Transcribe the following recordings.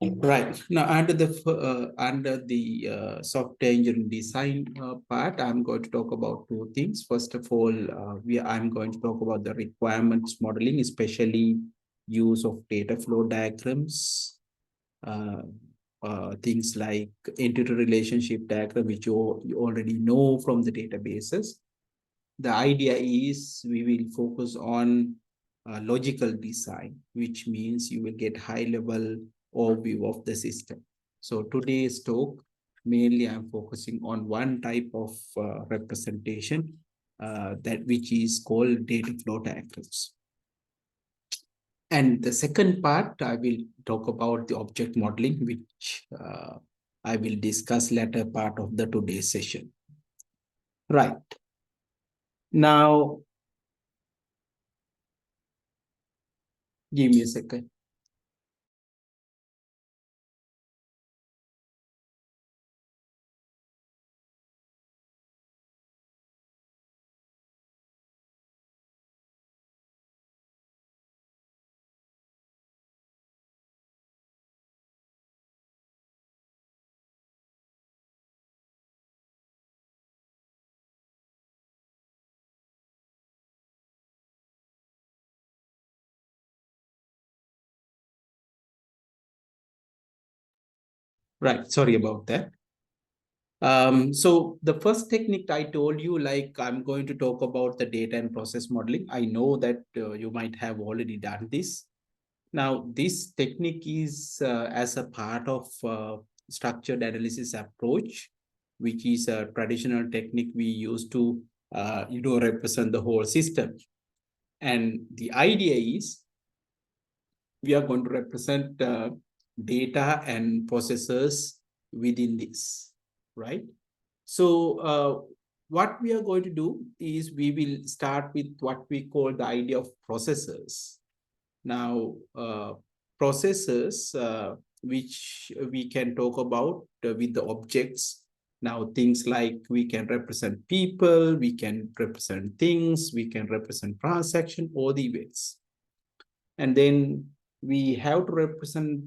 Right. Now, under the software engineering design part, I'm going to talk about two things. First of all, I'm going to talk about the requirements modeling, especially use of data flow diagrams, uh, things like entity relationship diagram, which you already know from the databases. The idea is we will focus on logical design, which means you will get high level overview of the system. So today's talk, mainly I'm focusing on one type of representation that which is called data flow diagrams. And the second part, I will talk about the object modeling, which I will discuss later part of the today's session. Right. Now, give me a second. Right. Sorry about that. So the first technique I told you, like I'm going to talk about the data and process modeling. I know that you might have already done this. Now, this technique is as a part of structured analysis approach, which is a traditional technique we use to, represent the whole system. And the idea is we are going to represent data and processes within this, right? So what we are going to do is we will start with what we call the idea of processes. Now, processes which we can talk about with the objects. Now, things like we can represent people, we can represent things, we can represent transaction or the events. And then we have to represent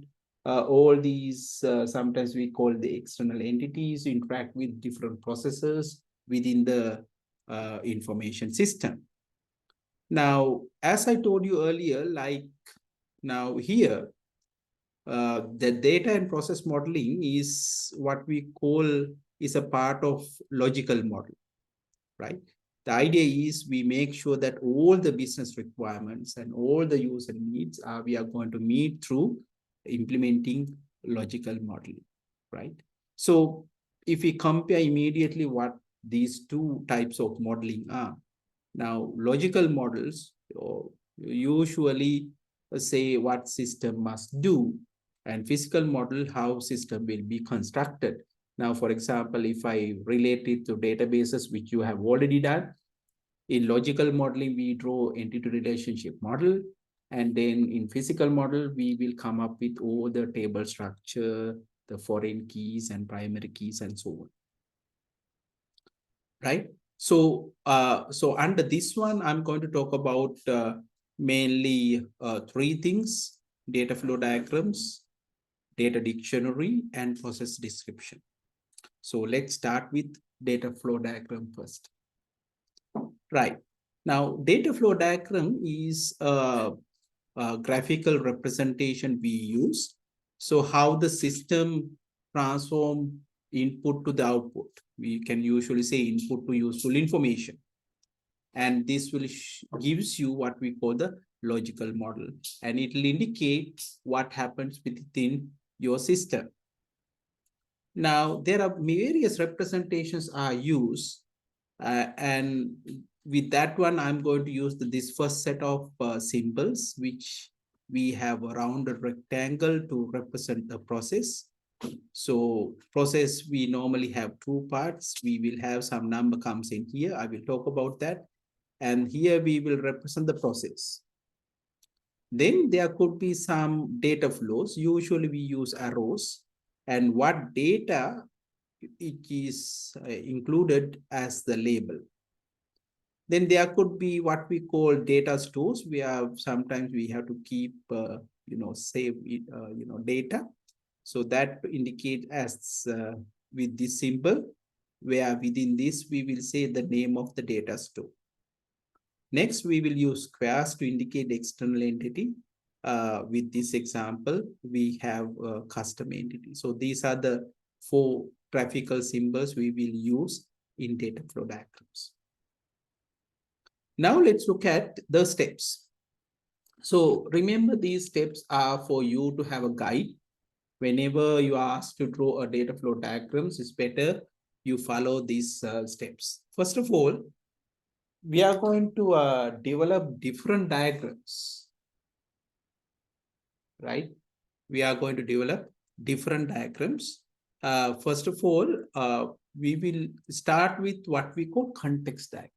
all these, sometimes we call the external entities, interact with different processes within the information system. Now, as I told you earlier, like now here, the data and process modeling is what we call is a part of logical model, right? The idea is we make sure that all the business requirements and all the user needs we are going to meet through implementing logical modeling, right? So if we compare immediately what these two types of modeling are, now logical models usually say what system must do, and physical model how system will be constructed. Now, for example, if I relate it to databases, which you have already done, in logical modeling, we draw entity relationship model. And then in physical model, we will come up with all the table structure, the foreign keys and primary keys and so on. Right? So under this one, I'm going to talk about mainly three things: data flow diagrams, data dictionary, and process description. So let's start with data flow diagram first. Right. Now, data flow diagram is a graphical representation we use. So how the system transform input to the output. We can usually say input to useful information. And this will gives you what we call the logical model. And it will indicate what happens within your system. Now, there are various representations are used. And with that one, I'm going to use this first set of symbols, which we have a rounded rectangle to represent the process. So process, we normally have two parts. We will have some number comes in here. I will talk about that. And here we will represent the process. Then there could be some data flows. Usually we use arrows. And what data it is included as the label. Then there could be what we call data stores. We have sometimes we have to keep save it, data. So that indicate as with this symbol, where within this we will say the name of the data store. Next, we will use squares to indicate external entity. With this example, we have a custom entity. So these are the 4 graphical symbols we will use in data flow diagrams. Now let's look at the steps. So remember, these steps are for you to have a guide. Whenever you are asked to draw a data flow diagrams, it's better you follow these steps. First of all, we are going to develop different diagrams, right? We are going to develop different diagrams. First of all, we will start with what we call context diagram.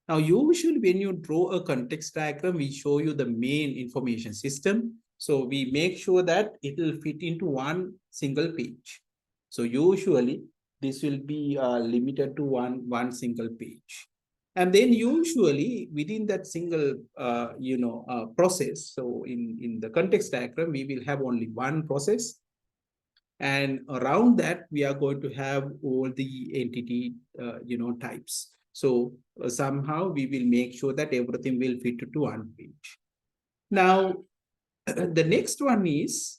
Now, usually when you draw a context diagram, we show you the main information system. So we make sure that it will fit into one single page. So usually this will be limited to one single page. And then usually within that single process, so in the context diagram, we will have only one process. And around that, we are going to have all the entity types. So somehow we will make sure that everything will fit to one page. Now, the next one is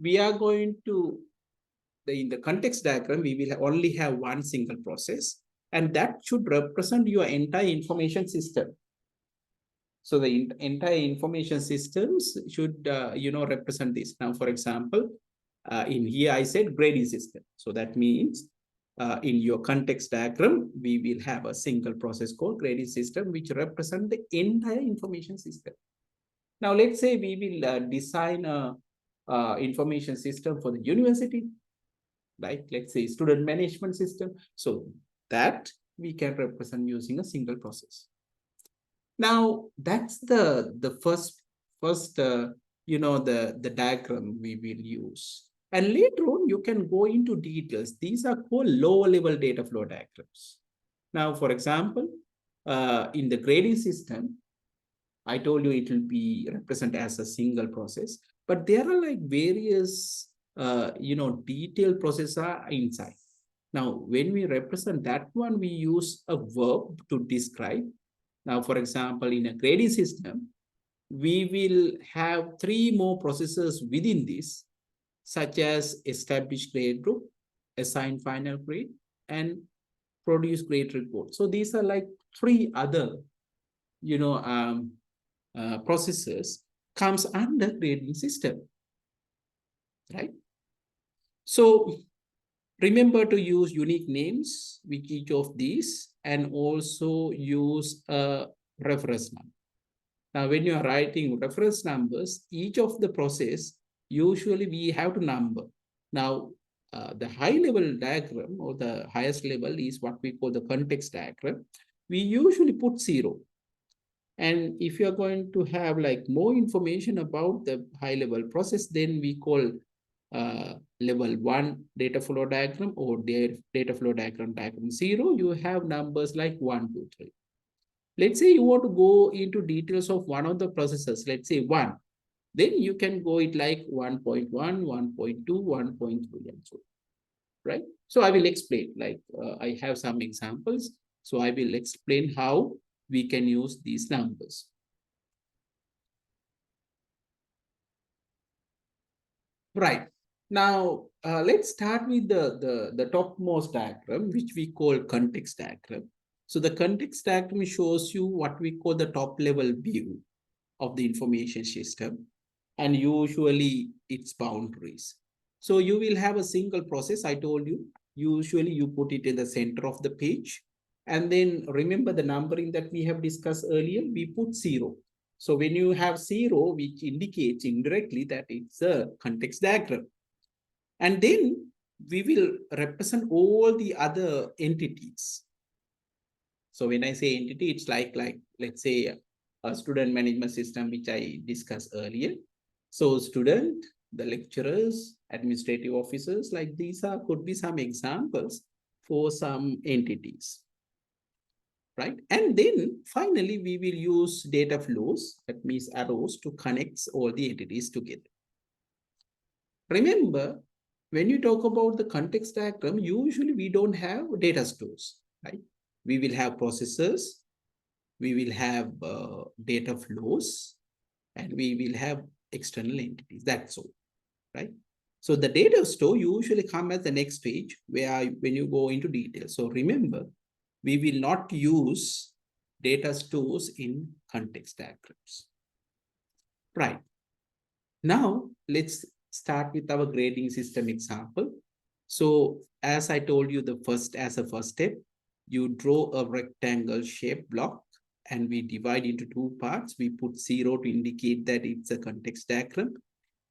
we are going to, in the context diagram, we will only have one single process, and that should represent your entire information system. So the entire information systems should, represent this. Now, for example, in here I said grading system. So that means in your context diagram, we will have a single process called grading system, which represent the entire information system. Now, let's say we will design a information system for the university, right? Let's say student management system. So that we can represent using a single process. Now, that's the first the diagram we will use. And later on, you can go into details. These are called lower level data flow diagrams. Now, for example, in the grading system, I told you it will be represented as a single process, but there are like various, detailed processes are inside. Now, when we represent that one, we use a verb to describe. Now, for example, in a grading system, we will have 3 more processes within this, such as establish grade group, assign final grade, and produce grade report. So these are like 3 other, processes comes under grading system, right? So remember to use unique names with each of these, and also use a reference number. Now, when you are writing reference numbers, each of the process, usually we have to number. Now, the high level diagram or the highest level is what we call the context diagram. We usually put 0. And if you are going to have like more information about the high level process, then we call level 1 data flow diagram or data flow diagram 0. You have numbers like 1, 2, 3. Let's say you want to go into details of one of the processes, let's say 1. Then you can go it like 1.1, 1.2, 1.3, and so on, right? So I will explain, like I have some examples. So I will explain how we can use these numbers. Right. Now, let's start with the topmost diagram, which we call context diagram. So the context diagram shows you what we call the top level view of the information system, and usually its boundaries. So you will have a single process, I told you. Usually you put it in the center of the page. And then remember the numbering that we have discussed earlier, we put 0. So when you have 0, which indicates indirectly that it's a context diagram. And then we will represent all the other entities. So when I say entity, it's like let's say a student management system, which I discussed earlier. So student, the lecturers, administrative officers, like these could be some examples for some entities, right? And then finally, we will use data flows, that means arrows, to connect all the entities together. Remember, when you talk about the context diagram, usually we don't have data stores, right? We will have processors, we will have data flows, and we will have external entities. That's all, right? So the data store usually come at the next stage where when you go into detail. So remember, we will not use data stores in context diagrams. Right. Now, let's start with our grading system example. So as I told you, as a first step, you draw a rectangle shaped block and we divide into two parts. We put 0 to indicate that it's a context diagram,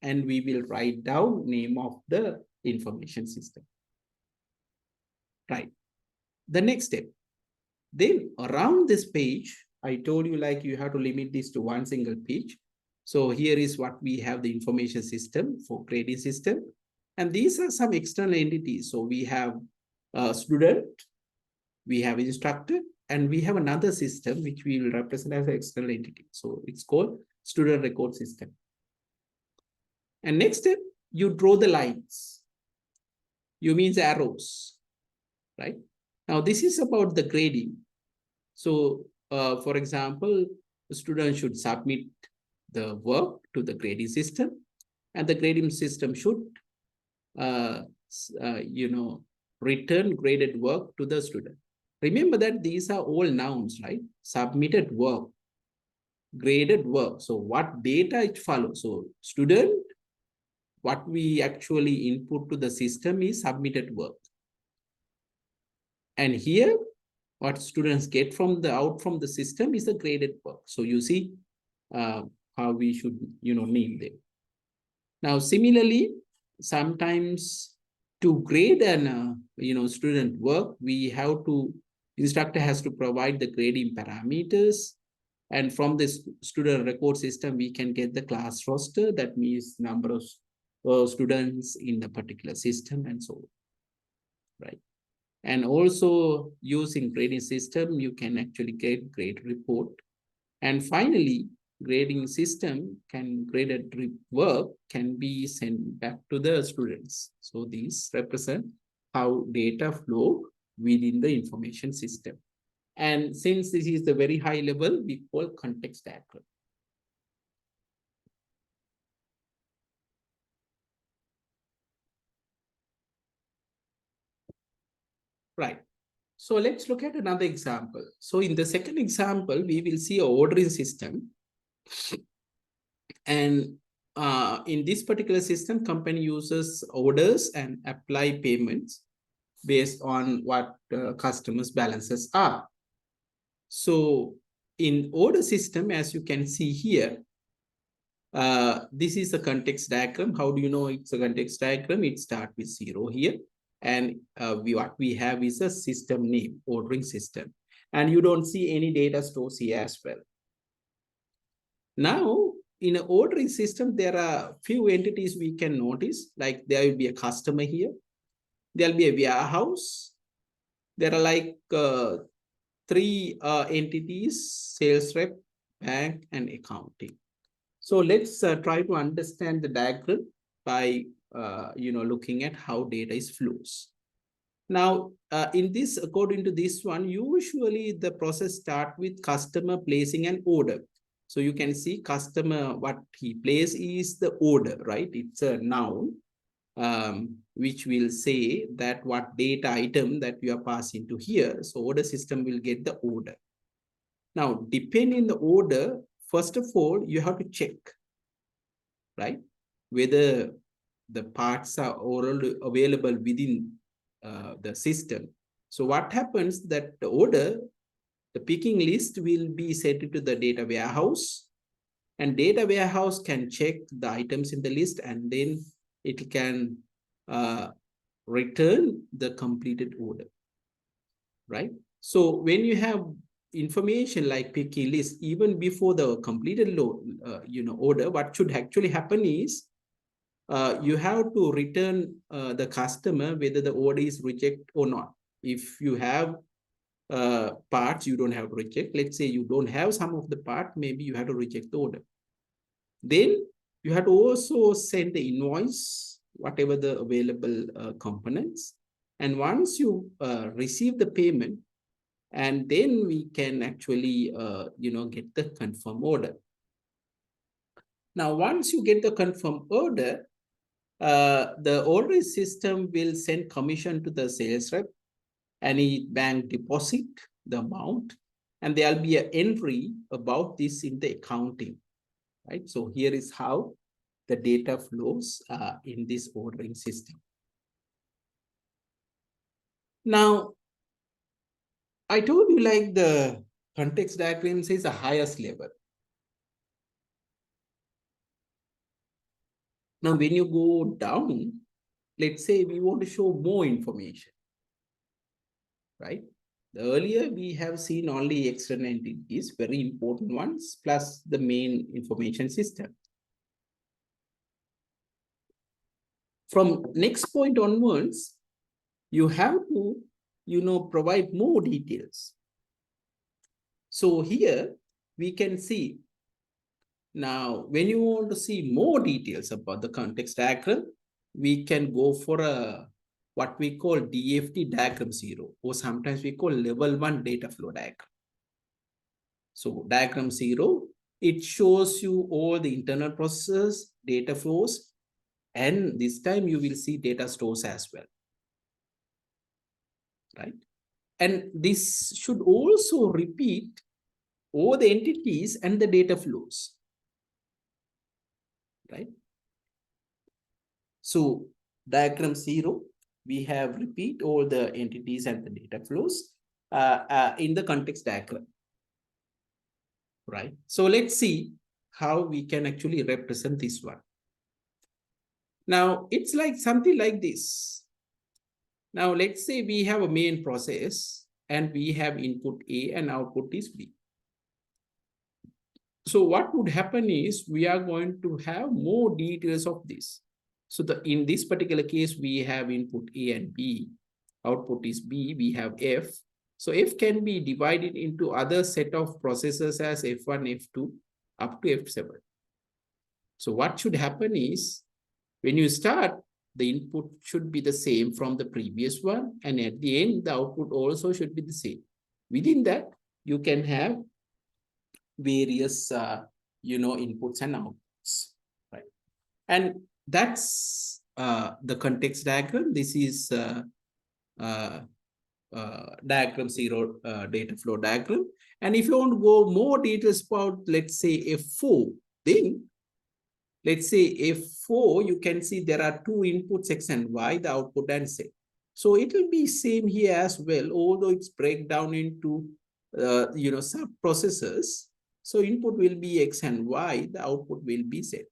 and we will write down name of the information system. Right. The next step. Then around this page, I told you like you have to limit this to one single page. So here is what we have the information system for grading system. And these are some external entities. So we have a student, we have instructor, and we have another system which we will represent as an external entity. So it's called student record system. And next step, you draw the lines. You means arrows, right? Now this is about the grading. So for example, the student should submit the work to the grading system, and the grading system should return graded work to the student. Remember that these are all nouns, right? Submitted work, graded work. So what data it follows? So student, what we actually input to the system is submitted work. And here, what students get from the system is the graded work. So you see how we should name them. Now, similarly, sometimes to grade an student work, instructor has to provide the grading parameters, and from this student record system we can get the class roster, that means number of students in the particular system and so on, right? And also using grading system, you can actually get grade report. And finally, grading system graded work can be sent back to the students. So these represent how data flow within the information system. And since this is the very high level, we call context diagram. Right. So let's look at another example. So in the second example, we will see a ordering system. And in this particular system, company uses orders and apply payments based on what customers' balances are. So in order system, as you can see here, this is a context diagram. How do you know it's a context diagram? It starts with 0 here. And what we have is a system name, ordering system. And you don't see any data stores here as well. Now, in an ordering system, there are few entities we can notice, like there will be a customer here. There'll be a warehouse. There are like 3 entities: sales rep, bank, and accounting. So let's try to understand the diagram by looking at how data is flows. Now, according to this one, usually the process start with customer placing an order. So you can see customer, what he places is the order, right? It's a noun, which will say that what data item that you are passing to here. So order system will get the order. Now, depending the order, first of all, you have to check, right, whether the parts are already available within the system. So what happens that the order, the picking list will be set to the data warehouse, and data warehouse can check the items in the list, and then it can return the completed order, right? So when you have information like picking list, even before the completed order, what should actually happen is you have to return the customer whether the order is rejected or not. If you have parts, you don't have to reject. Let's say you don't have some of the part, maybe you have to reject the order. Then you have to also send the invoice whatever the available components. And once you receive the payment, and then we can actually, get the confirm order. Now, once you get the confirm order, the ordering system will send commission to the sales rep, any bank deposit, the amount, and there'll be an entry about this in the accounting, right? So here is how the data flows in this ordering system. Now, I told you like the context diagram says the highest level. Now, when you go down, let's say we want to show more information, right? Earlier, we have seen only external entities, very important ones, plus the main information system. From next point onwards, you have to, provide more details. So here we can see now, when you want to see more details about the context diagram, we can go for a what we call DFT diagram 0, or sometimes we call level 1 data flow diagram. So diagram 0, it shows you all the internal processes, data flows, and this time you will see data stores as well, right? And this should also repeat all the entities and the data flows, right? So diagram 0, we have repeat all the entities and the data flows in the context diagram, right? So let's see how we can actually represent this one. Now, it's like something like this. Now, let's say we have a main process and we have input A and output is B. So what would happen is we are going to have more details of this. So in this particular case, we have input A and B, output is B, we have F. So F can be divided into other set of processes as F1, F2, up to F7. So what should happen is, when you start, the input should be the same from the previous one, and at the end, the output also should be the same. Within that, you can have various, inputs and outputs, right? And that's the context diagram. This is diagram 0 data flow diagram. And if you want to go more details about, let's say F4, then let's say F4, you can see there are two inputs, X and Y, the output and Z. So it will be same here as well, although it's break down into, sub processes. So input will be X and Y, the output will be Z,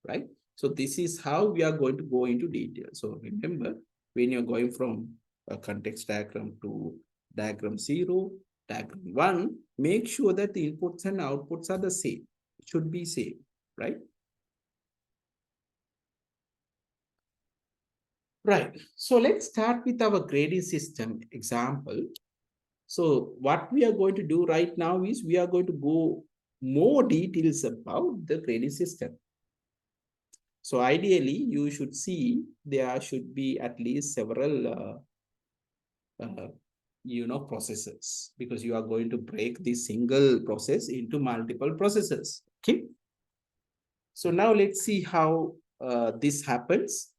right? So this is how we are going to go into detail. So remember, when you're going from a context diagram to diagram 0, diagram 1, make sure that the inputs and outputs are the same. It should be same, right? Right. So let's start with our grading system example. So what we are going to do right now is we are going to go more details about the grading system. So ideally, you should see there should be at least several processes, because you are going to break this single process into multiple processes. Okay. So now let's see how this happens.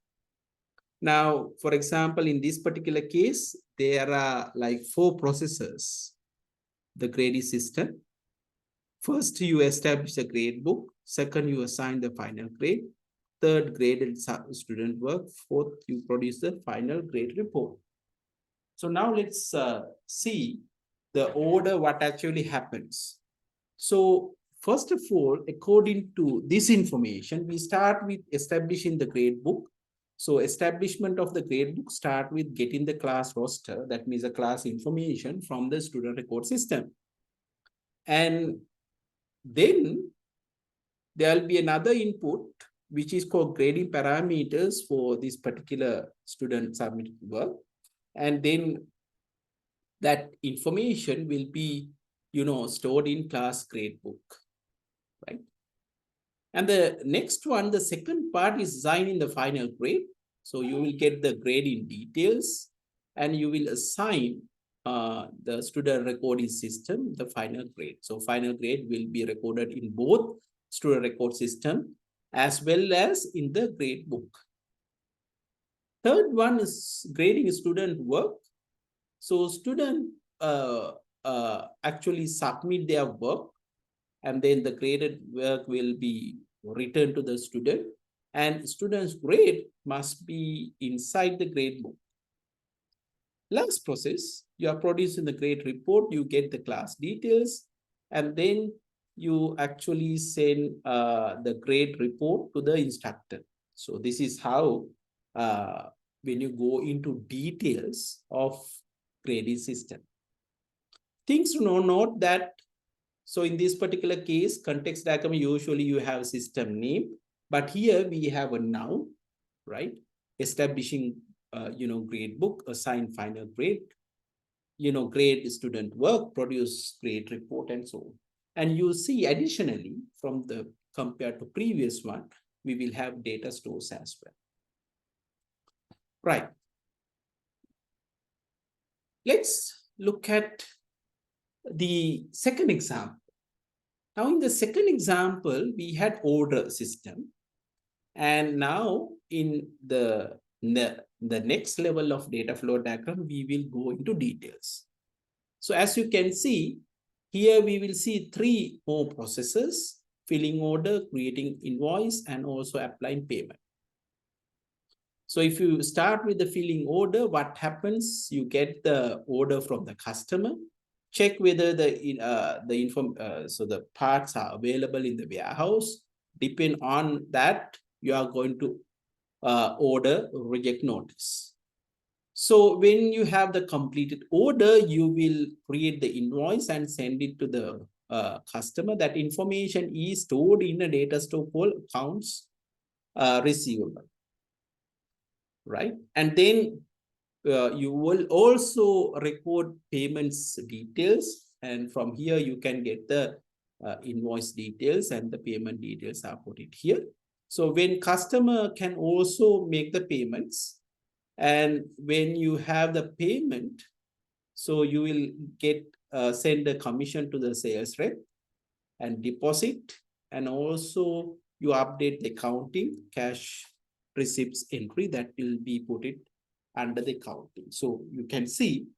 Now, for example, in this particular case, there are like 4 processes, the grading system. First, you establish the grade book. Second, you assign the final grade. Third, graded student work. Fourth, you produce the final grade report. So now let's see the order, what actually happens. So first of all, according to this information, we start with establishing the grade book. So establishment of the grade book start with getting the class roster, that means the class information from the student record system. And then there will be another input, which is called grading parameters for this particular student submitted work. And then that information will be, stored in class grade book, right? And the next one, the second part is assigning the final grade. So you will get the grade in details and you will assign the student recording system the final grade. So final grade will be recorded in both student record system as well as in the grade book. Third one is grading student work. So student actually submit their work and then the graded work will be returned to the student and student's grade must be inside the grade book. Last process, you are producing the grade report, you get the class details, and then you actually send the grade report to the instructor. So this is how when you go into details of grading system. Things to note that, so in this particular case, context diagram, usually you have system name, but here we have a noun, right? Establishing, grade book, assign final grade, grade student work, produce grade report, and so on. And you see additionally from the compared to previous one, we will have data stores as well. Right. Let's look at the second example. Now, in the second example, we had order system. And now in the next level of data flow diagram, we will go into details. So as you can see, here we will see three more processes: filling order, creating invoice, and also applying payment. So if you start with the filling order, what happens? You get the order from the customer, check whether so the parts are available in the warehouse. Depend on that, you are going to order reject notice. So when you have the completed order, you will create the invoice and send it to the customer. That information is stored in a data store called accounts receivable, right? And then you will also record payments details, and from here you can get the invoice details and the payment details are put it here. So when customer can also make the payments, and when you have the payment, so you will get send a commission to the sales rep and deposit, and also you update the accounting cash receipts entry that will be put it under the accounting. So you can see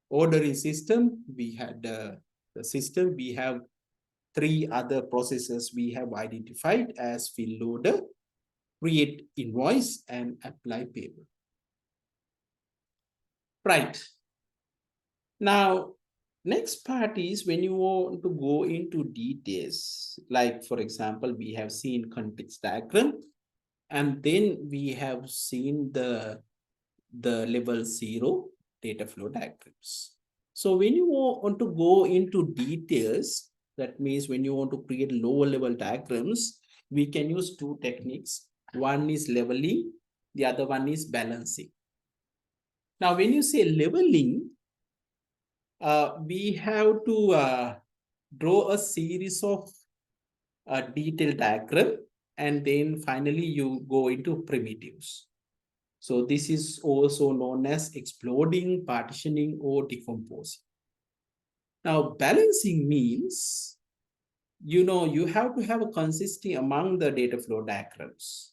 ordering system, we had the system, we have three other processes we have identified as fill order, create invoice, and apply payment. Right. Now, next part is when you want to go into details, like for example, we have seen context diagram, and then we have seen the level 0 data flow diagrams. So when you want to go into details, that means when you want to create lower level diagrams, we can use two techniques. One is leveling, the other one is balancing. Now, when you say leveling, we have to draw a series of detailed diagram, and then finally you go into primitives. So this is also known as exploding, partitioning, or decomposing. Now, balancing means, you have to have a consistency among the data flow diagrams.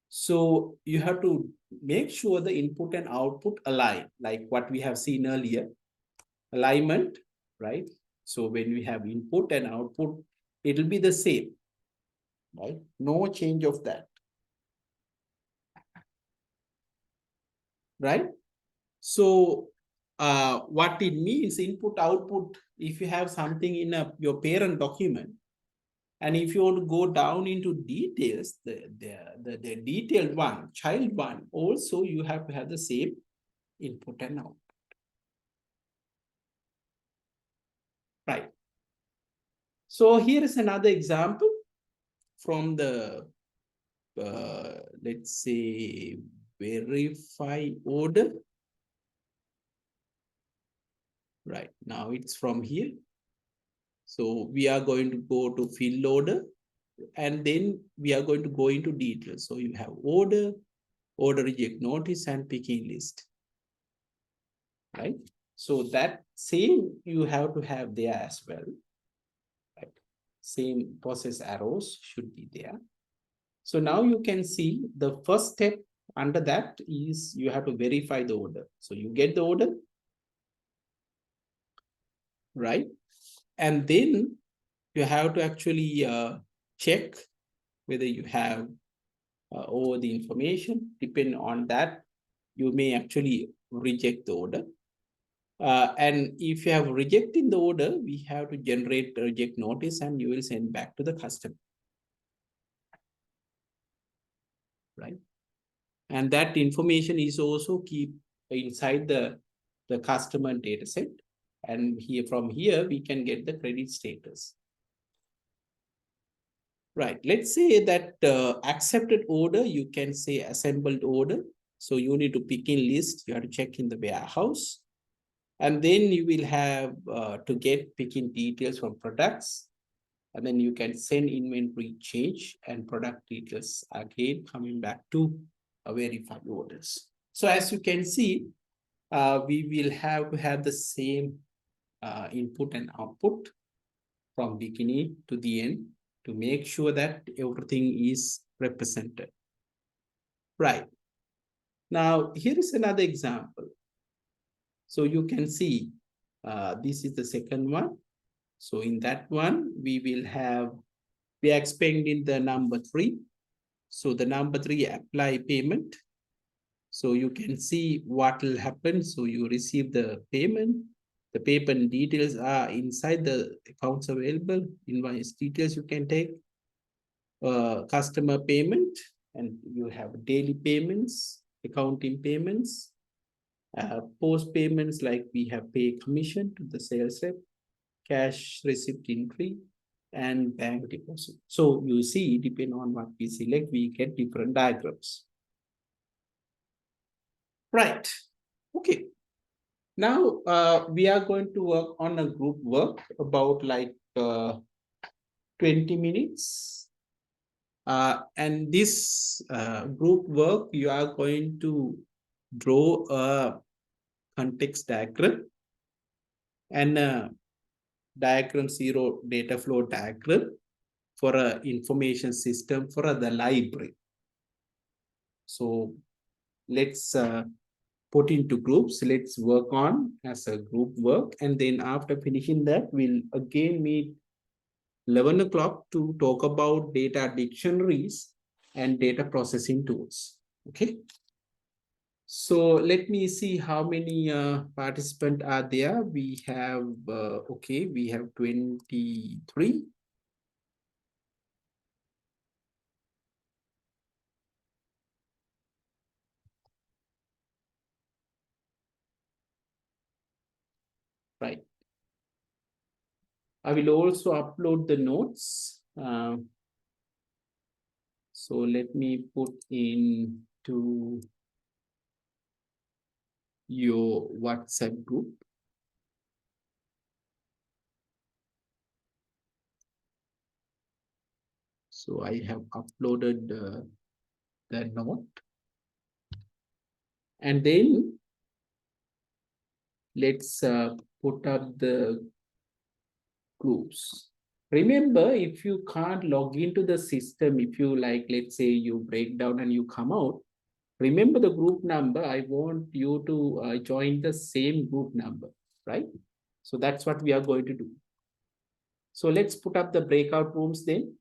So you have to make sure the input and output align, like what we have seen earlier, alignment, right? So when we have input and output, it will be the same, right? No change of that, right? So what it means, input, output, if you have something in your parent document, and if you want to go down into details, the detailed one, child one, also you have to have the same input and output. Right. So here is another example from the, let's say, verify order. Right, now it's from here. So we are going to go to fill order. And then we are going to go into details. So you have order, order reject notice, and picking list, right? So that same you have to have there as well, right? Same process arrows should be there. So now you can see the first step under that is you have to verify the order. So you get the order, right? And then you have to actually check whether you have all the information. Depending on that, you may actually reject the order. And if you have rejected the order, we have to generate the reject notice and you will send back to the customer, right? And that information is also keep inside the customer data set. And here from here, we can get the credit status. Right. Let's say that accepted order, you can say assembled order. So you need to pick in list, you have to check in the warehouse. And then you will have to get picking details from products. And then you can send inventory change and product details again coming back to verified orders. So as you can see, we will have to have the same input and output from beginning to the end to make sure that everything is represented. Right. Now, here is another example. So you can see this is the second one. So in that one, we are expecting the number 3. So the number 3 apply payment. So you can see what will happen. So you receive the payment. The payment details are inside the accounts available. Invoice details you can take. Customer payment, and you have daily payments, accounting payments, post payments like we have pay commission to the sales rep, cash receipt entry, and bank deposit. So you see, depending on what we select, we get different diagrams. Right. Okay. Now we are going to work on a group work about like 20 minutes. And this group work, you are going to draw a context diagram and a diagram 0 data flow diagram for a information system for the library. So let's put into groups. Let's work on as a group work. And then after finishing that, we'll again meet 11 o'clock to talk about data dictionaries and data processing tools. Okay. So let me see how many participants are there. We have, okay, we have 23. Right. I will also upload the notes. So let me put in to your WhatsApp group. So I have uploaded the note. And then let's put up the groups. Remember, if you can't log into the system, if you like, let's say you break down and you come out, remember the group number. I want you to join the same group number, right? So that's what we are going to do. So let's put up the breakout rooms then.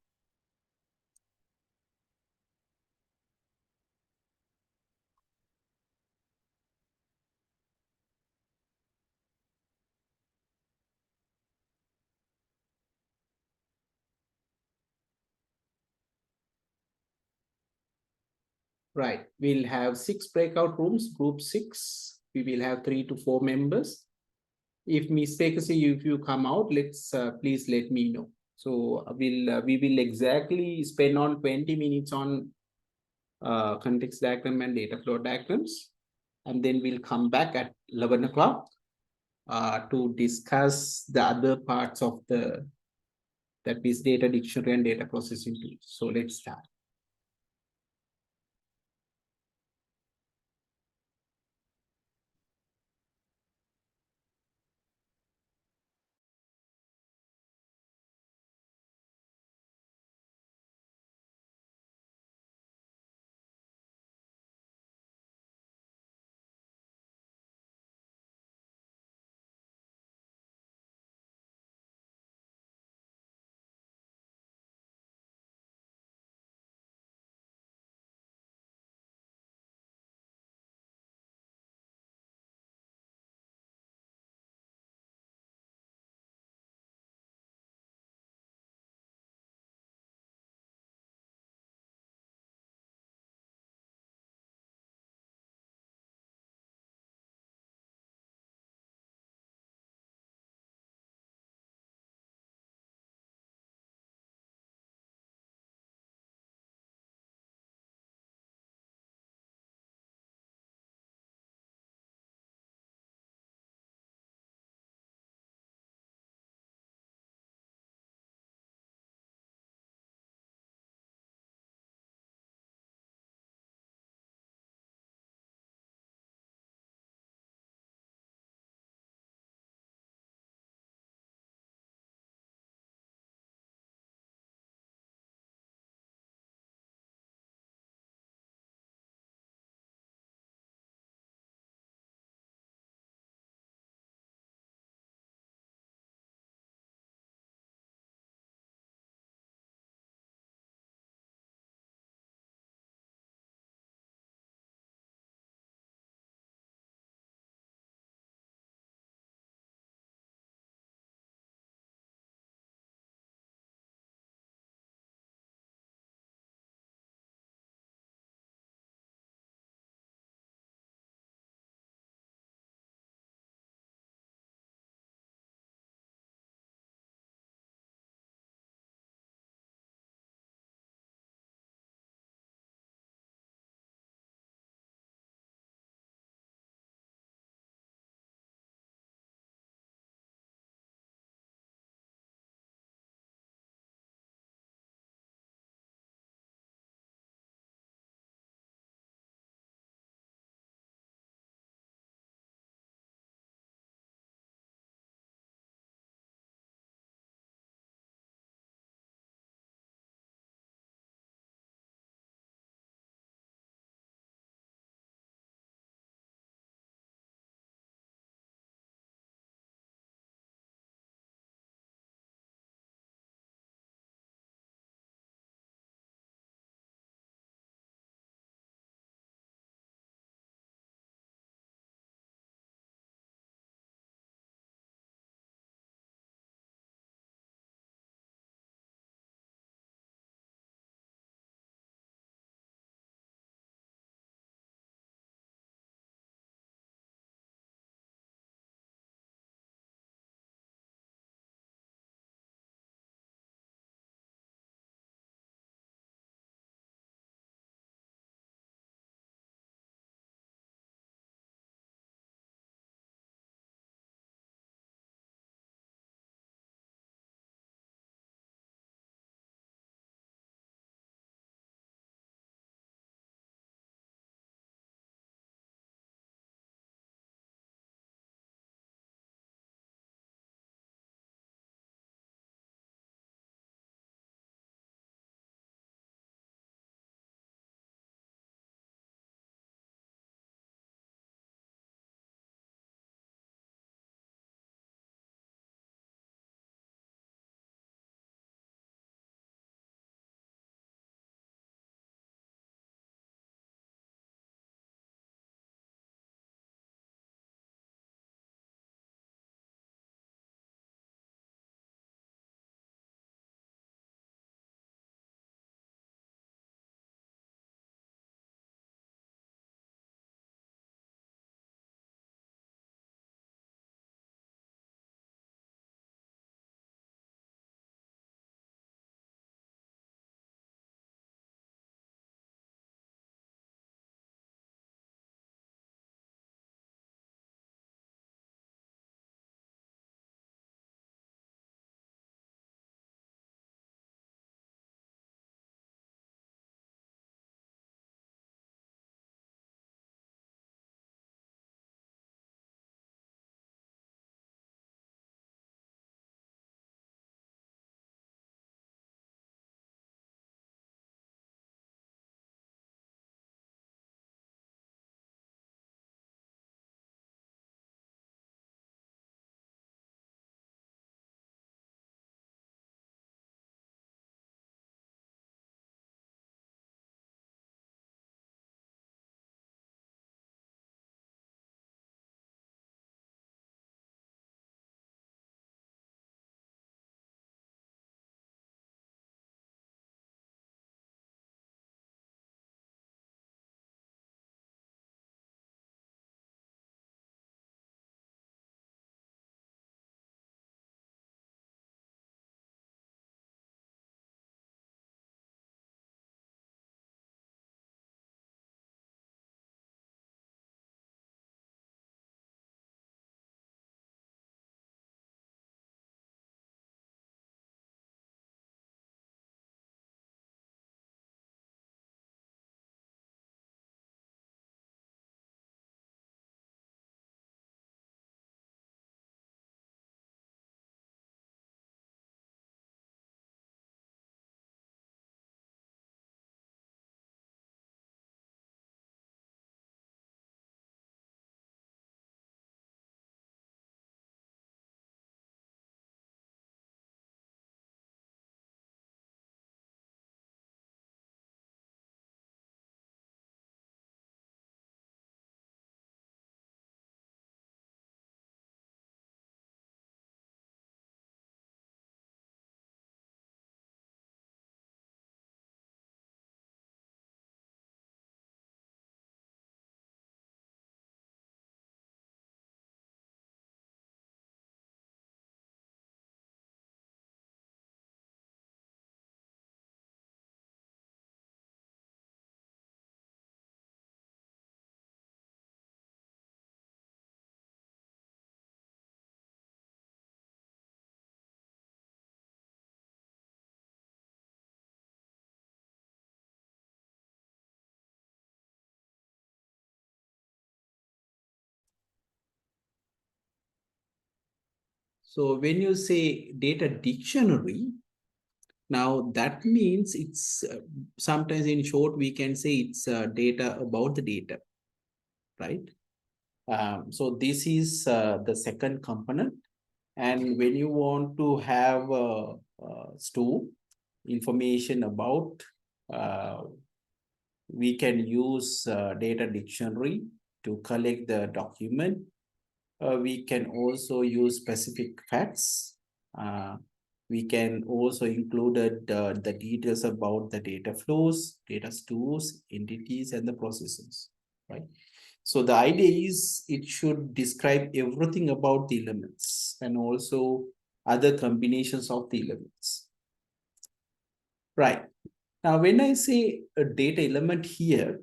Right, we'll have 6 breakout rooms, group 6. We will have 3 to 4 members. If mistakenly, if you come out, let's please let me know. So we will exactly spend on 20 minutes on context diagram and data flow diagrams. And then we'll come back at 11 o'clock to discuss the other parts of the that is data dictionary and data processing tools. So let's start. So when you say data dictionary, now that means it's sometimes in short, we can say it's data about the data, right? So this is the second component. And when you want to have store information about, we can use data dictionary to collect the document. We can also use specific facts. We can also include the details about the data flows, data stores, entities, and the processes, right? So the idea is it should describe everything about the elements and also other combinations of the elements, right? Now, when I say a data element here,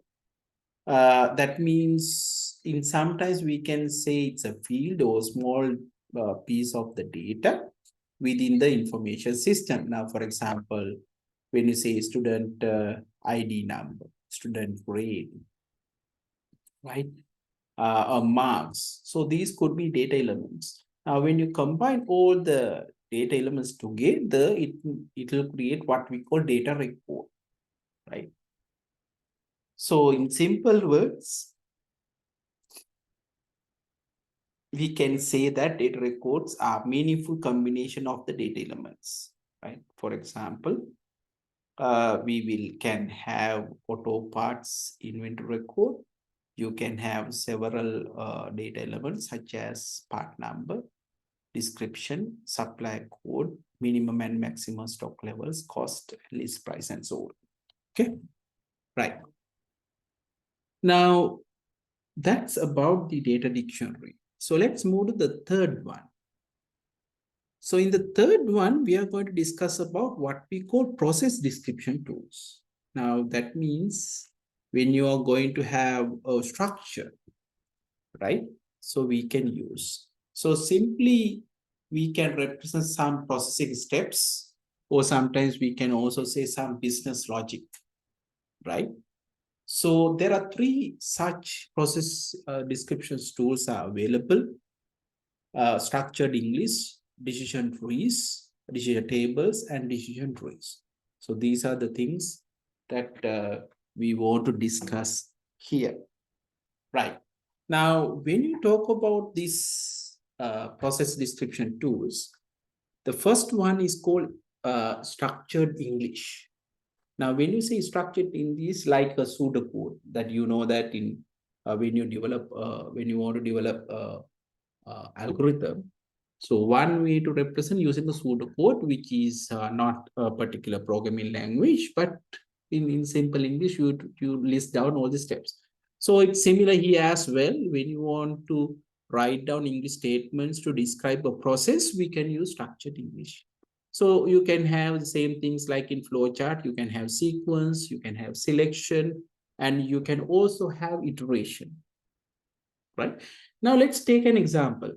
that means in sometimes we can say it's a field or small piece of the data within the information system. Now, for example, when you say student ID number, student grade, right? Or marks. So these could be data elements. Now, when you combine all the data elements together, it will create what we call data record, right? So in simple words, we can say that data records are meaningful combination of the data elements, right? For example, we can have auto parts inventory record. You can have several data elements such as part number, description, supply code, minimum and maximum stock levels, cost, list price, and so on. Okay, right. Now, that's about the data dictionary. So let's move to the third one. So in the third one, we are going to discuss about what we call process description tools. Now, that means when you are going to have a structure, right? So we can use. So simply, we can represent some processing steps, or sometimes we can also say some business logic, right? So there are three such process descriptions tools are available. Structured English, decision trees, decision tables, and decision trees. So these are the things that we want to discuss here. Right. Now, when you talk about these process description tools, the first one is called structured English. Now, when you say structured English, like a pseudocode, that you know that in when you develop, when you want to develop algorithm. So one way to represent using the pseudocode, which is not a particular programming language, but in simple English, you list down all the steps. So it's similar here as well. When you want to write down English statements to describe a process, we can use structured English. So you can have the same things like in flowchart, you can have sequence, you can have selection, and you can also have iteration, right? Now let's take an example.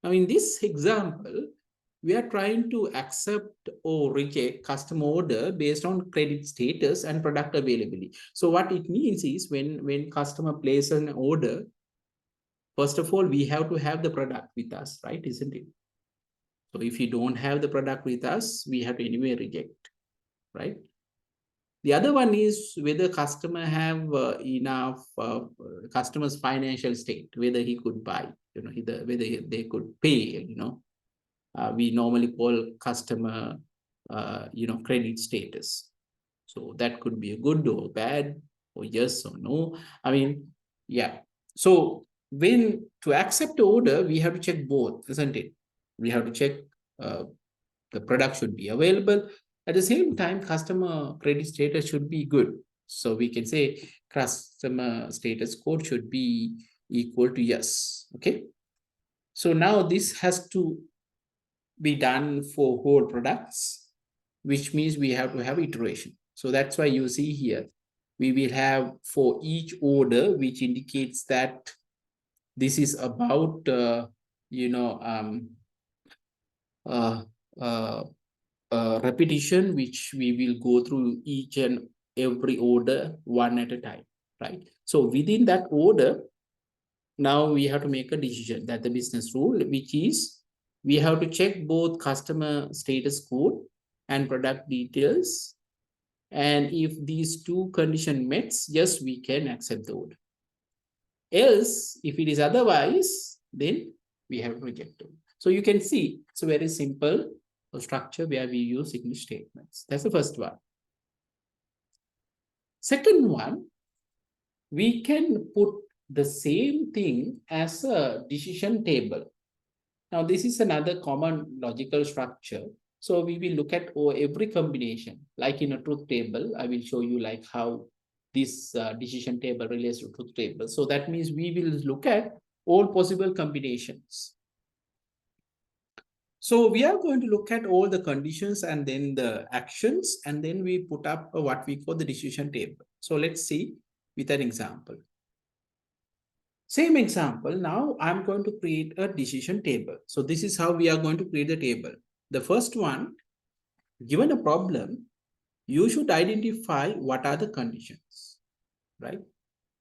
Now in this example, we are trying to accept or reject customer order based on credit status and product availability. So what it means is when customer places an order, first of all, we have to have the product with us, right? Isn't it? So if you don't have the product with us, we have to anyway reject, right? The other one is whether customer have enough customer's financial state, whether he could buy, whether they could pay, we normally call customer, credit status. So that could be a good or bad or yes or no. I mean, yeah. So when to accept the order, we have to check both, isn't it? We have to check the product should be available. At the same time, customer credit status should be good. So we can say customer status code should be equal to yes. Okay. So now this has to be done for whole products, which means we have to have iteration. So that's why you see here, we will have for each order, which indicates that this is about, uh, uh, repetition, which we will go through each and every order one at a time, right? So within that order, now we have to make a decision that the business rule, which is We have to check both customer status code and product details. And if these two conditions met, yes, we can accept the order. Else, if it is otherwise, then we have to reject it. So you can see it's a very simple structure where we use English statements. That's the first one. Second one, we can put the same thing as a decision table. Now, this is another common logical structure. So we will look at every combination, like in a truth table. I will show you like how this decision table relates to truth table. So that means we will look at all possible combinations. So we are going to look at all the conditions and then the actions, and then we put up what we call the decision table. So let's see with an example. Same example, now I'm going to create a decision table. So this is how we are going to create the table. The first one, given a problem, you should identify what are the conditions, right?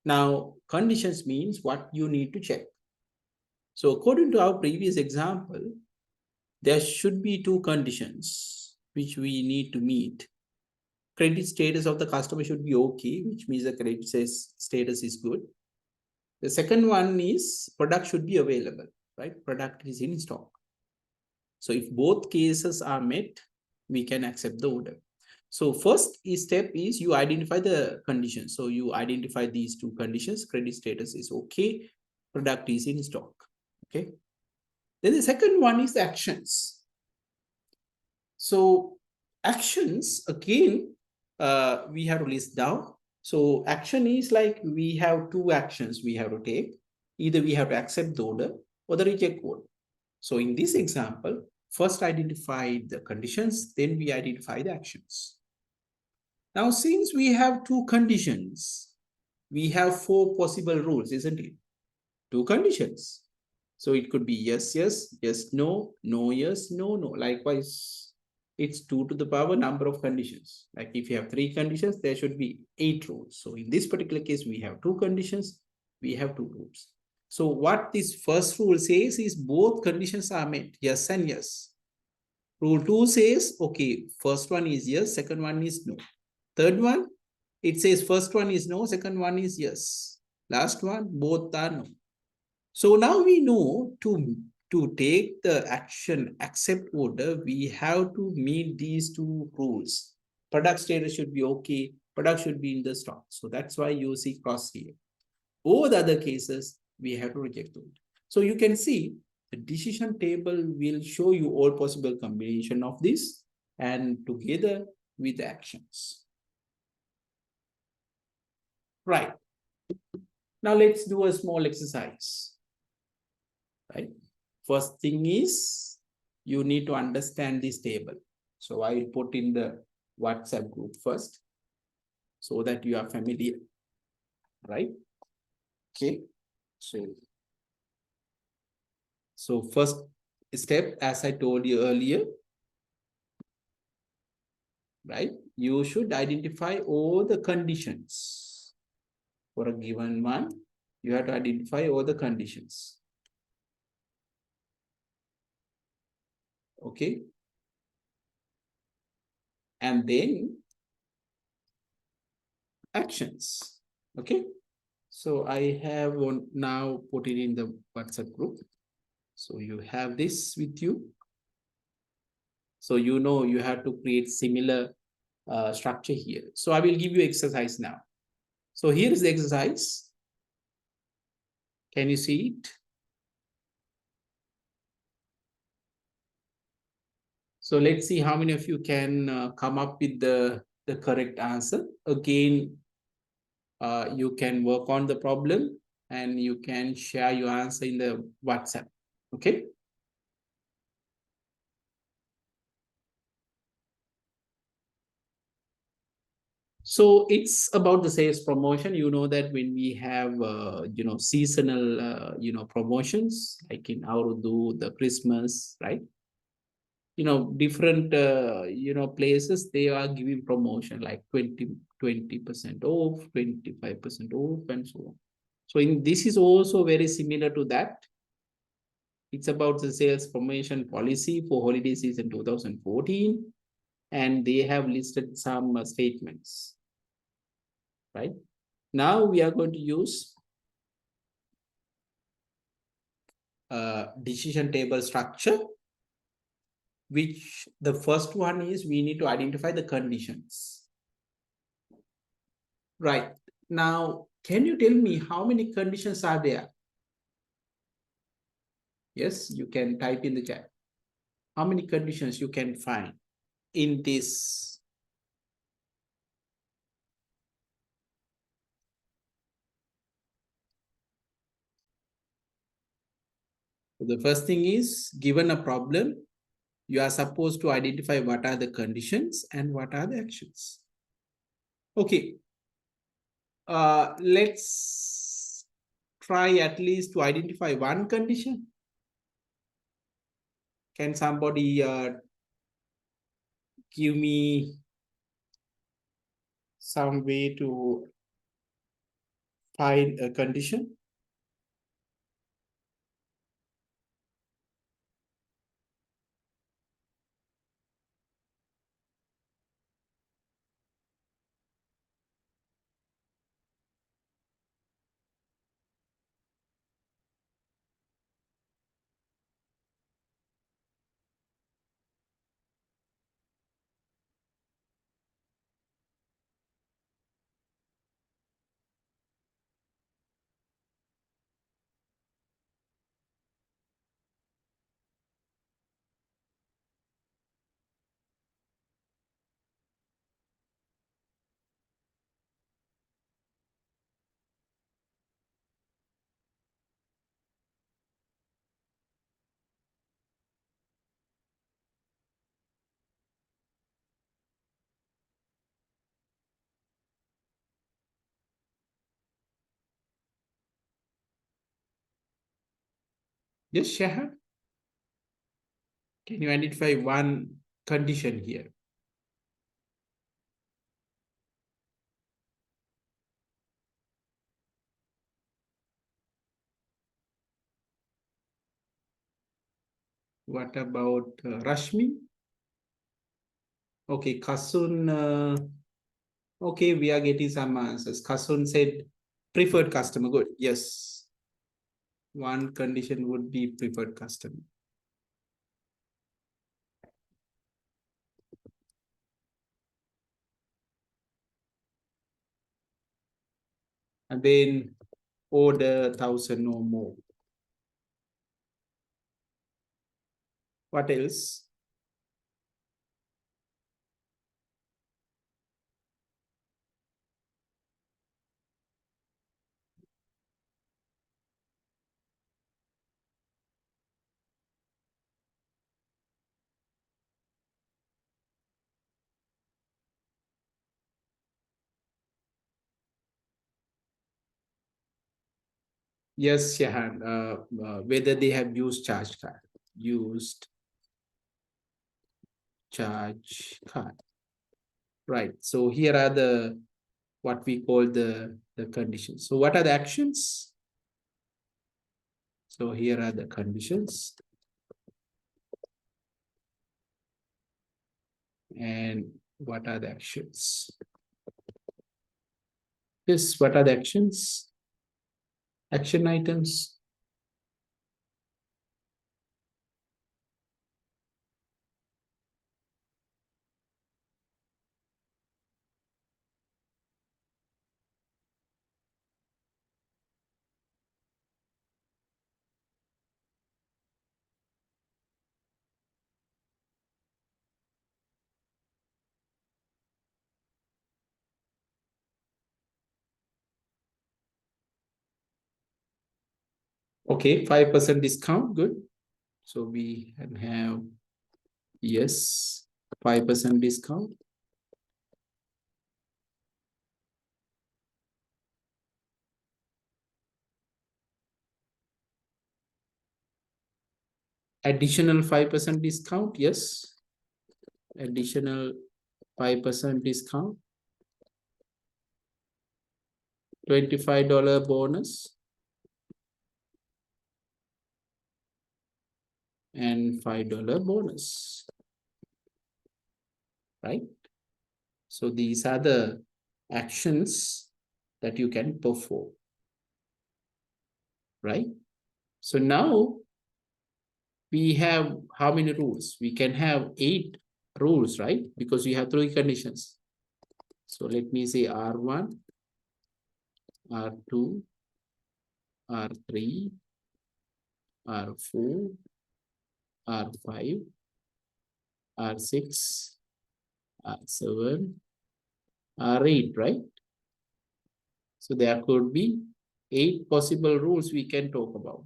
Now, conditions means what you need to check. So according to our previous example, there should be two conditions which we need to meet. Credit status of the customer should be okay, which means the credit status is good. The second one is product should be available, right? Product is in stock. So if both cases are met, we can accept the order. So first step is you identify the conditions. So you identify these two conditions, credit status is okay, product is in stock, okay? Then the second one is the actions. So actions, again, we have to list down. So action is like we have two actions we have to take. Either we have to accept the order or the reject order. So in this example, first identify the conditions, then we identify the actions. Now, since we have two conditions, we have four possible rules, isn't it? Two conditions. So it could be yes, yes, yes, no, no, yes, no, no. Likewise, it's 2 to the power number of conditions. Like if you have 3 conditions, there should be 8 rules. So in this particular case, we have 2 conditions, we have 2 rules. So what this first rule says is both conditions are met, yes and yes. Rule 2 says, okay, first one is yes, second one is no. Third one, it says first one is no, second one is yes. Last one, both are no. So now we know to take the action accept order, we have to meet these two rules. Product status should be okay, product should be in the stock. So that's why you see cross here. All the other cases, we have to reject it. So you can see the decision table will show you all possible combination of this and together with the actions. Right. Now let's do a small exercise. Right. First thing is you need to understand this table. So I will put in the WhatsApp group first so that you are familiar. Right. Okay. So first step, as I told you earlier, right? You should identify all the conditions for a given one. You have to identify all the conditions. Okay. And then actions. Okay. So I have now put it in the WhatsApp group. So you have this with you. So you know you have to create similar structure here. So I will give you exercise now. So here is the exercise. Can you see it? So let's see how many of you can come up with the correct answer. Again, you can work on the problem and you can share your answer in the WhatsApp. Okay. So it's about the sales promotion. You know that when we have, seasonal, promotions, like in Aurudu, the Christmas, right? Different, places, they are giving promotion like 20% off, 25% off, and so on. So this is also very similar to that. It's about the sales promotion policy for holiday season 2014. And they have listed some statements, right? Now we are going to use decision table structure, which the first one is we need to identify the conditions. Right. Now, can you tell me how many conditions are there? Yes, you can type in the chat. How many conditions you can find in this? The first thing is, given a problem, you are supposed to identify what are the conditions and what are the actions. Okay. Let's try at least to identify one condition. Can somebody give me some way to find a condition? Yes, Shahar. Can you identify one condition here? What about Rashmi? Okay, Kasun. Okay, we are getting some answers. Kasun said preferred customer. Good. Yes. One condition would be preferred customer. And then order 1,000 or more. What else? Yes, Shahan. Whether they have used charge card. Used charge card. Right. So here are the what we call the conditions. So what are the actions? So here are the conditions. And what are the actions? Yes, what are the actions? Action items. Okay, 5% discount. Good. So we can have, yes, 5% discount. Additional 5% discount. Yes. Additional 5% discount. $25 bonus. and $5 bonus, right? So these are the actions that you can perform, right? So now we have how many rules? We can have 8 rules, right? Because we have 3 conditions. So let me say R1, R2, R3, R4, R5, R6, R7, R8, right? So there could be 8 possible rules we can talk about.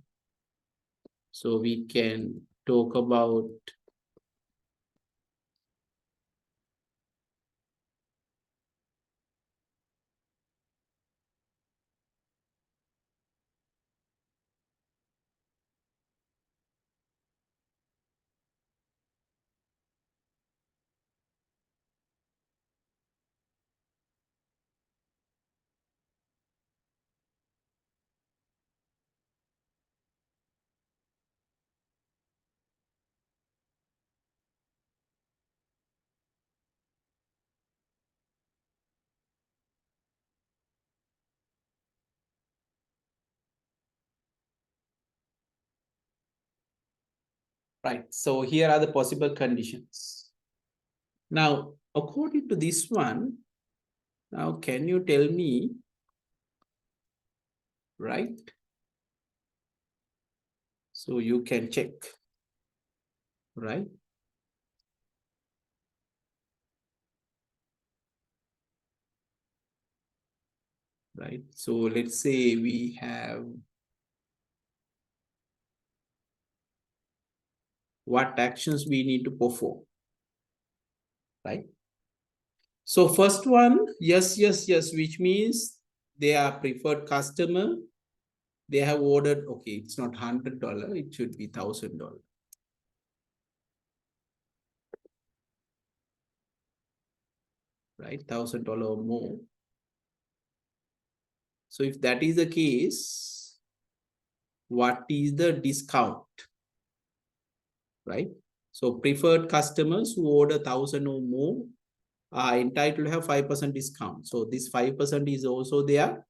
So we can talk about right. So here are the possible conditions. Now, according to this one, now can you tell me, right? So you can check, right? Right. So let's say we have what actions we need to perform, right? So first one, yes, yes, yes, which means they are preferred customer. They have ordered, okay, it's not $100, it should be $1,000, right? $1,000 or more. So if that is the case, what is the discount, right? So preferred customers who order 1,000 or more are entitled to have 5% discount. So this 5% is also there.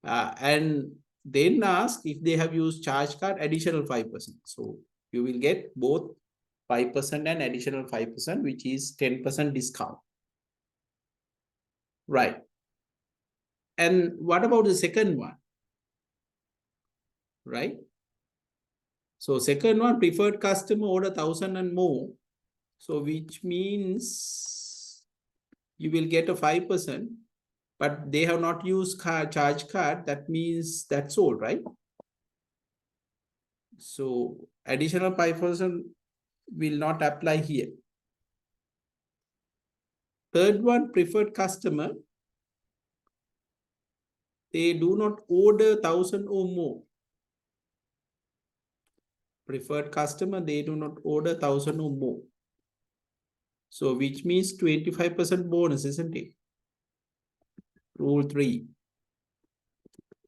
And then ask if they have used charge card, additional 5%. So you will get both 5% and additional 5%, which is 10% discount. Right. And what about the second one? Right. So second one, preferred customer order 1,000 and more. So which means you will get a 5%, but they have not used charge card. That means that's all, right? So additional 5% will not apply here. Third one, preferred customer, they do not order 1,000 or more. Preferred customer, they do not order 1,000 or more. So which means 25% bonus, isn't it? Rule 3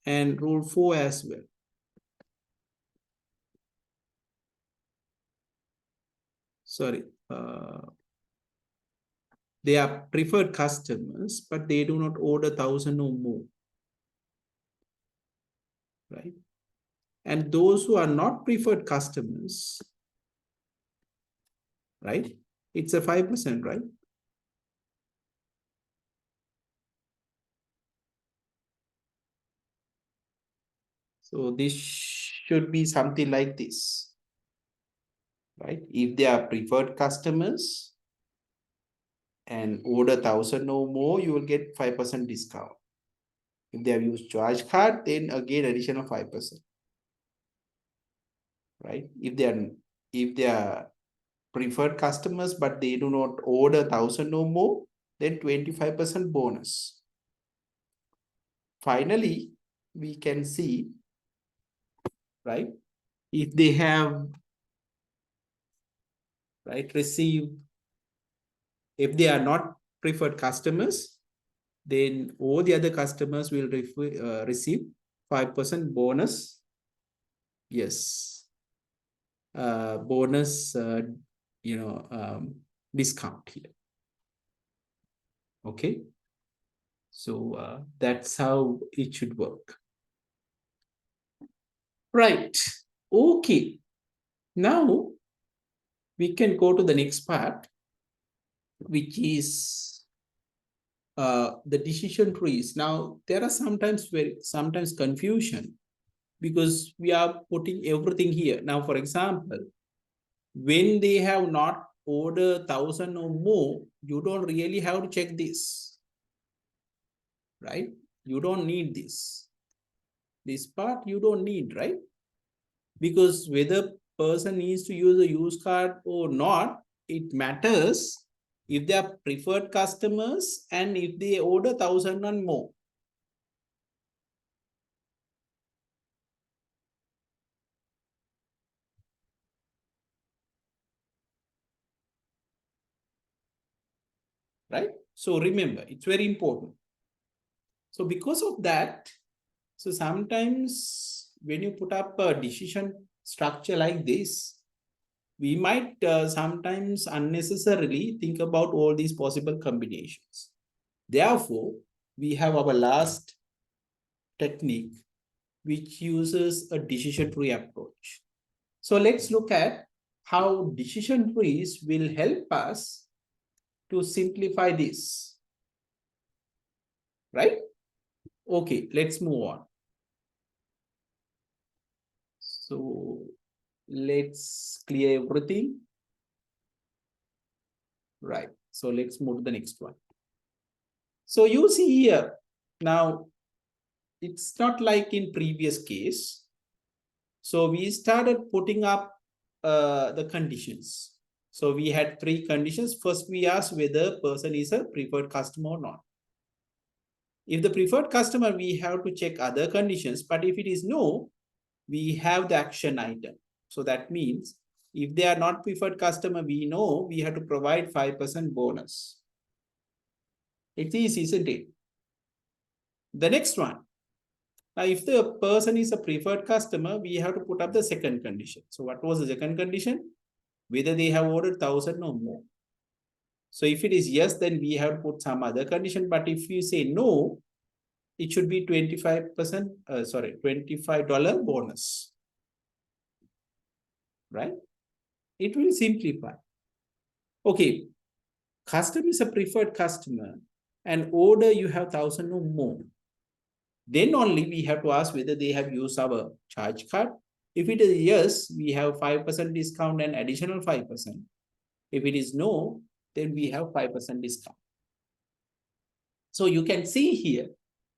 and rule 4 as well. Sorry. They are preferred customers, but they do not order 1,000 or more. Right? And those who are not preferred customers, right? It's a 5%, right? So this should be something like this, right? If they are preferred customers and order 1,000 or more, you will get 5% discount. If they have used charge card, then again additional 5%, right? If they are preferred customers, but they do not order 1,000 or more, then 25% bonus. Finally, we can see, right? If they have, right, received, if they are not preferred customers, then all the other customers will receive 5% bonus. Yes. bonus, discount here. Okay. So that's how it should work. Right. Okay. Now we can go to the next part, which is the decision trees. Now there are sometimes confusion because we are putting everything here. Now, for example, when they have not ordered 1,000 or more, you don't really have to check this, right? You don't need this. This part you don't need, right? Because whether person needs to use a use card or not, it matters if they are preferred customers and if they order 1,000 and more. Right? So remember, it's very important. So because of that, so sometimes when you put up a decision structure like this, we might sometimes unnecessarily think about all these possible combinations. Therefore, we have our last technique, which uses a decision tree approach. So let's look at how decision trees will help us to simplify this, right? Okay, let's move on. So let's clear everything. Right. So let's move to the next one. So you see here, now it's not like in previous case. So we started putting up the conditions. So we had 3 conditions. First, we asked whether person is a preferred customer or not. If the preferred customer, we have to check other conditions. But if it is no, we have the action item. So that means if they are not preferred customer, we know we have to provide 5% bonus. It's easy, isn't it? The next one. Now, if the person is a preferred customer, we have to put up the second condition. So what was the second condition? Whether they have ordered 1,000 or more. So if it is yes, then we have to put some other condition. But if you say no, it should be 25%, $25 bonus. Right? It will simplify. Okay, customer is a preferred customer and order you have 1,000 or more. Then only we have to ask whether they have used our charge card. If it is yes, we have 5% discount and additional 5%. If it is no, then we have 5% discount. So you can see here,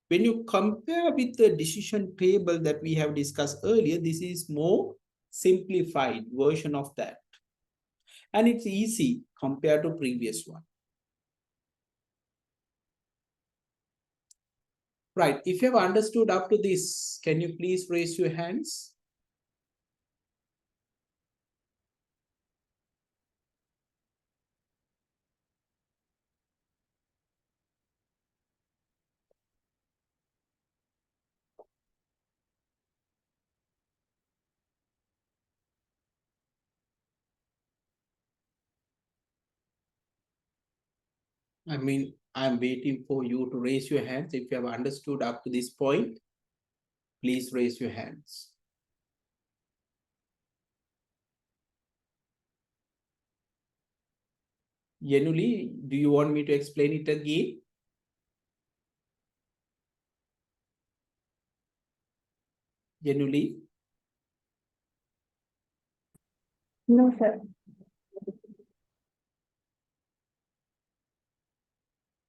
when you compare with the decision table that we have discussed earlier, this is more simplified version of that. And it's easy compared to previous one. Right. If you have understood up to this, can you please raise your hands? I mean, I'm waiting for you to raise your hands. If you have understood up to this point, please raise your hands. Yenuli, do you want me to explain it again? Yenuli? No, sir.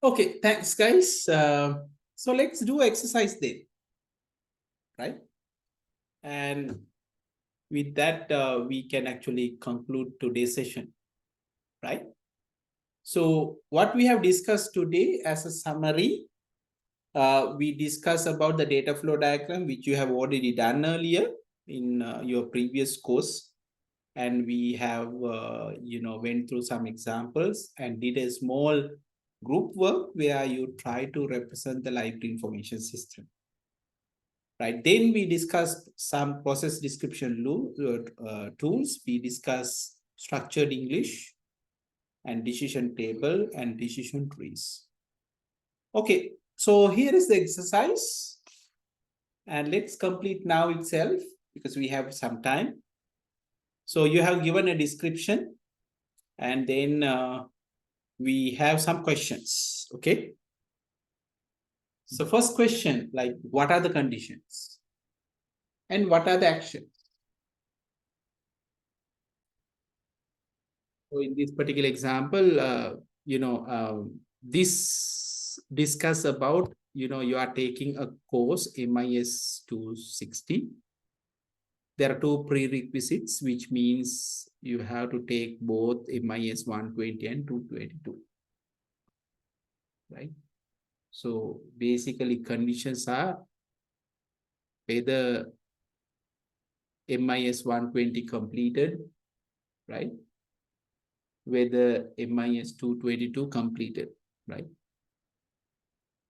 Okay, thanks, guys. So let's do exercise then, right? And with that, we can actually conclude today's session, right? So what we have discussed today as a summary, we discussed about the data flow diagram, which you have already done earlier in your previous course. And we have, went through some examples and did a small group work where you try to represent the library information system, right? Then we discuss some process description tools. We discuss structured English and decision table and decision trees. Okay, so here is the exercise. And let's complete now itself because we have some time. So you have given a description and then we have some questions, okay? So first question, like what are the conditions? And what are the actions? So in this particular example, this discuss about, you are taking a course MIS 260. There are two prerequisites, which means you have to take both MIS 120 and 222, right? So basically conditions are whether MIS 120 completed, right? Whether MIS 222 completed, right?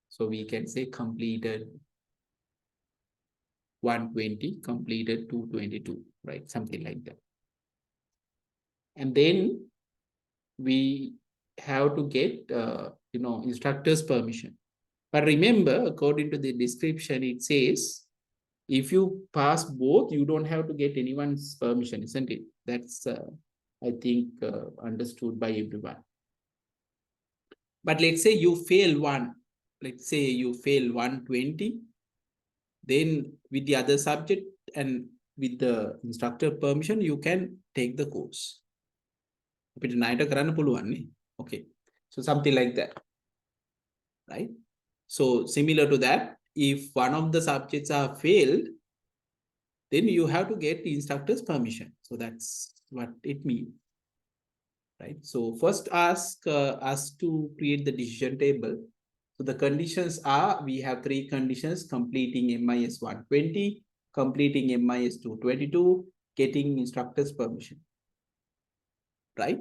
So we can say completed 120, completed 222, right? Something like that. And then we have to get, instructor's permission. But remember, according to the description, it says, if you pass both, you don't have to get anyone's permission, isn't it? That's, I think, understood by everyone. But let's say you fail one. Let's say you fail 120. Then with the other subject and with the instructor permission, you can take the course. Okay. So something like that, right? So similar to that, if one of the subjects are failed, then you have to get the instructor's permission. So that's what it means, right? So first ask us to create the decision table. So the conditions are, we have three conditions: completing MIS 120, completing MIS 222, getting instructor's permission, right?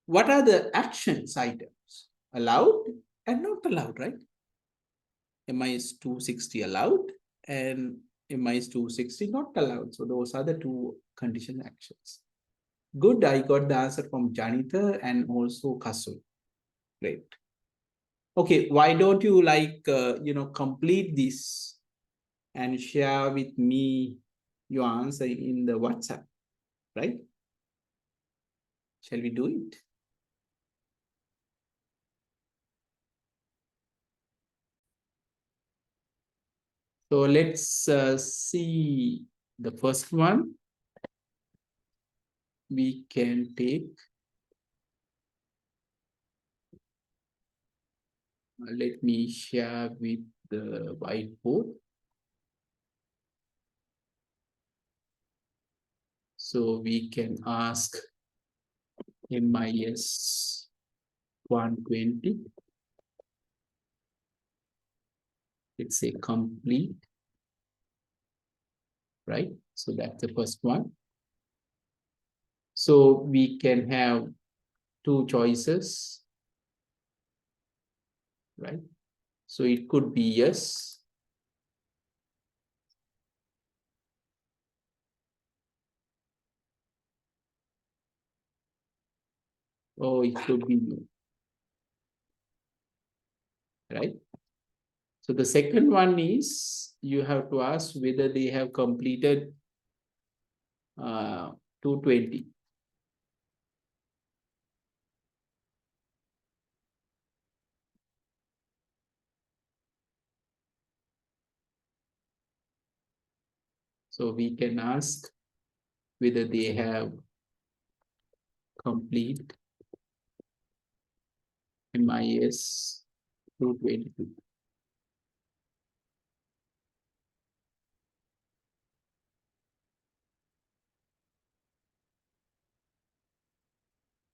What are the actions items? Allowed and not allowed, right? MIS 260 allowed and MIS 260 not allowed. So those are the two condition actions. Good, I got the answer from Janita and also Kasul. Great. Okay, why don't you complete this and share with me your answer in the WhatsApp, right? Shall we do it? So let's see the first one. We can take, let me share with the whiteboard. So we can ask MIS 120. Let's say complete, right? So that's the first one. So we can have two choices, right? So it could be yes, or it could be no, right? So the second one is you have to ask whether they have completed 220. So we can ask whether they have complete MIS 222.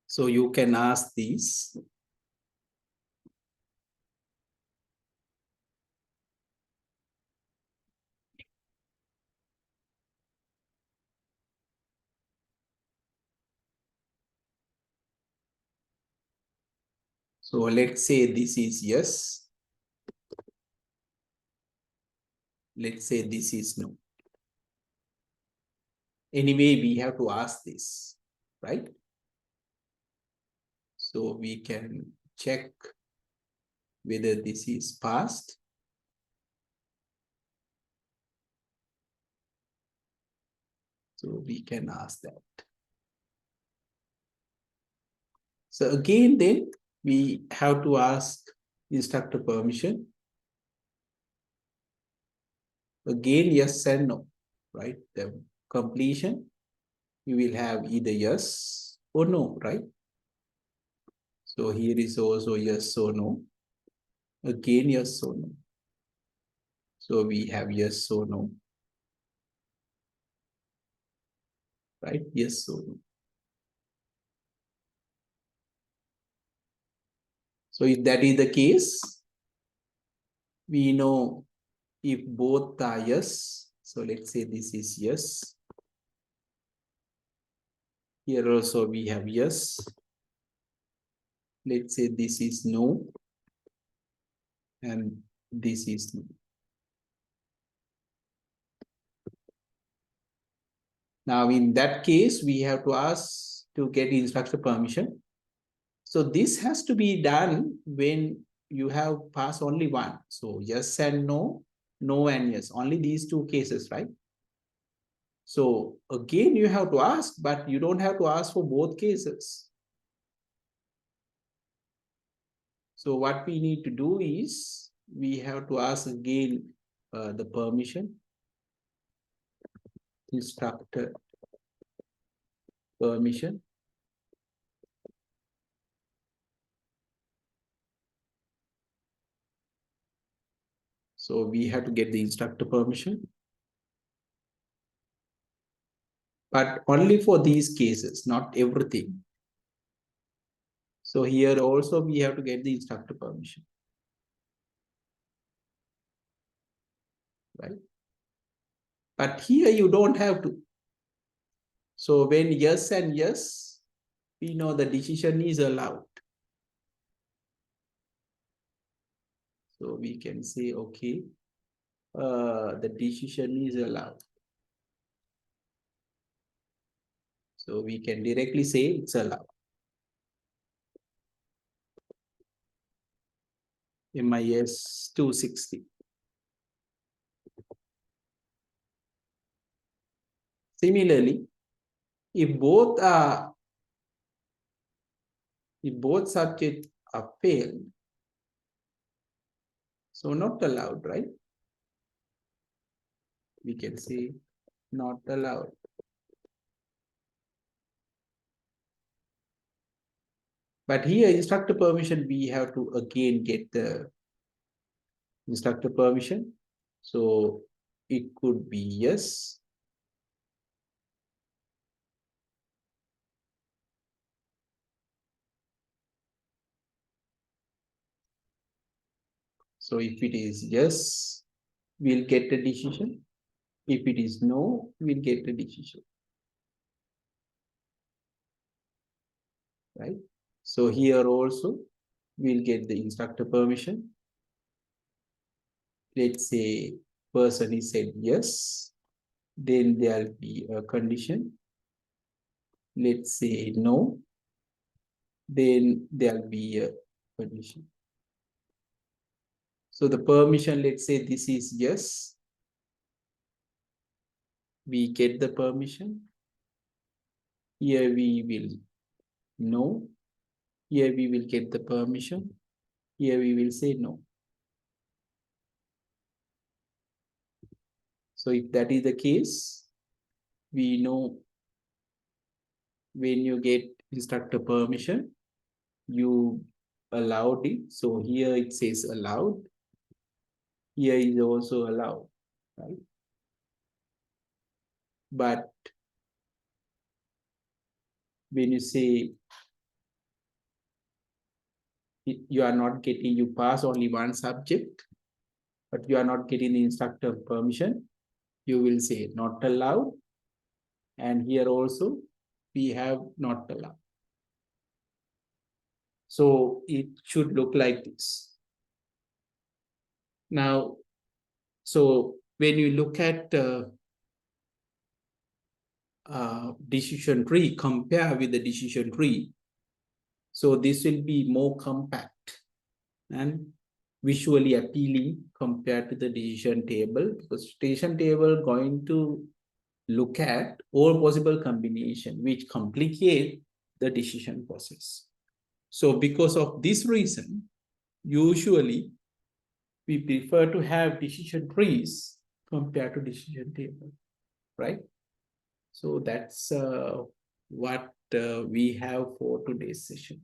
So you can ask these. So let's say this is yes. Let's say this is no. Anyway, we have to ask this, right? So we can check whether this is passed. So we can ask that. So again, then we have to ask instructor permission. Again, yes and no, right? The completion, you will have either yes or no, right? So here is also yes or no. Again, yes or no. So we have yes or no, right? Yes or no. So if that is the case, we know if both are yes. So let's say this is yes. Here also we have yes. Let's say this is no. And this is no. Now in that case, we have to ask to get instructor permission. So this has to be done when you have passed only one. So yes and no, no and yes, only these two cases, right? So again, you have to ask, but you don't have to ask for both cases. So what we need to do is we have to ask again the permission, instructor permission. So we have to get the instructor permission. But only for these cases, not everything. So here also we have to get the instructor permission, right? But here you don't have to. So when yes and yes, we know the decision is allowed. So we can say, okay, the decision is allowed. So we can directly say it's allowed. MIS 260. Similarly, if both subjects are failed, so not allowed, right? We can say not allowed. But here instructor permission, we have to again get the instructor permission. So it could be yes. So if it is yes, we'll get the decision. If it is no, we'll get the decision. Right? So here also, we'll get the instructor permission. Let's say person is said yes, then there'll be a condition. Let's say no, then there'll be a condition. So the permission, let's say this is yes. We get the permission. Here we will no. Here we will get the permission. Here we will say no. So if that is the case, we know when you get instructor permission, you allowed it. So here it says allowed. Here is also allowed, right? But when you say you are not getting, you pass only one subject, but you are not getting the instructor permission, you will say not allowed. And here also we have not allowed. So it should look like this. Now, so when you look at decision tree, compare with the decision tree. So this will be more compact and visually appealing compared to the decision table, because decision table going to look at all possible combination which complicate the decision process. So because of this reason, usually we prefer to have decision trees compared to decision table, right? So that's what we have for today's session.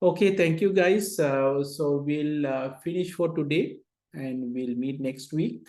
Okay, thank you guys. So we'll finish for today and we'll meet next week.